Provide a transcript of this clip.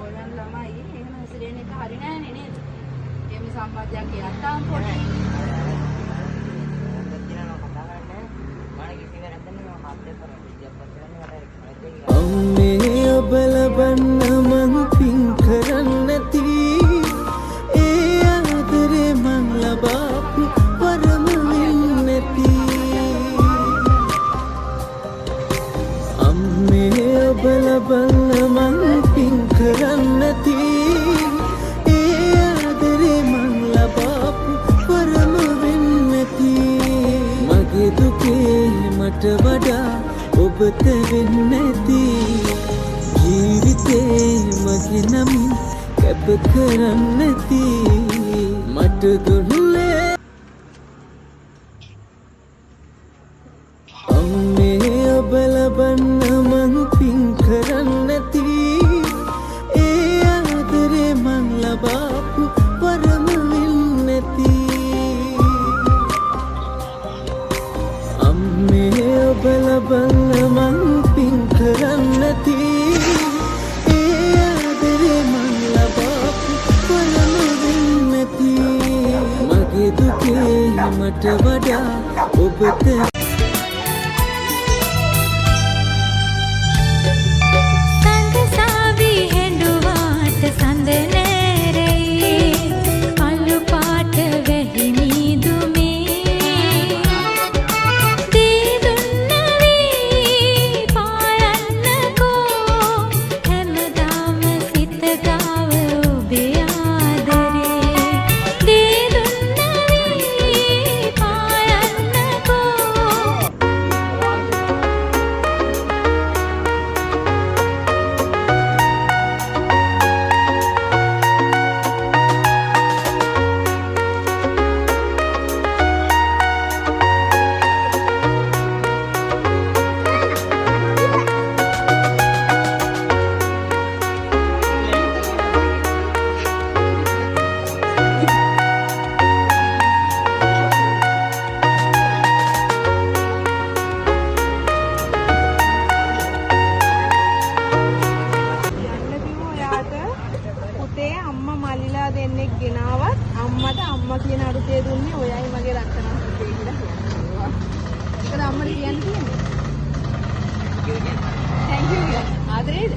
ඔයගොල්ලන් ළමයි එහෙම හැසිරෙන එක හරි නෑනේ නේද? එහෙම සම්බන්ධයක් කියන්නම් පොඩි. අම්මේ ඔබ ලබන්න මං පින් කරන්න නැති ඒ ආදරේ මං ලබාපු පරම වෙන්නති අම්මේ ඔබ ලබන්න මං පින් කරන්න නැති ඒ ආදරේ මං ලබාපු පරම වෙන්නති මගේ දුකේ මට වඩා ඔබට වෙන්නේ නැති ජීවිතේ මගේ නමින් කැප කරන්නේ නැති මට දුන්නේ අම්මේ ඔබ ලබන්න මං පින් කරන්නේ නැති ඒ ආදරේ මං ලබාපු පරම වෙන්නේ නැති අම්මේ ඔබ ලබන්න මං පින් කරන්නේ නැති ඒ ආදරේ මං ලබාපු පරම වෙන්නේ නැති මගේ දුකේ මට වඩා ඔබට ගෙනාවත් අම්මට අම්මා කියන අරුතේ දුන්නේ ඔයයි මගේ රත්තරන් පුතේ කියලා කියනවා. ඒකද අම්මට කියන්න තියෙන්නේ. thank you. ආදරේද?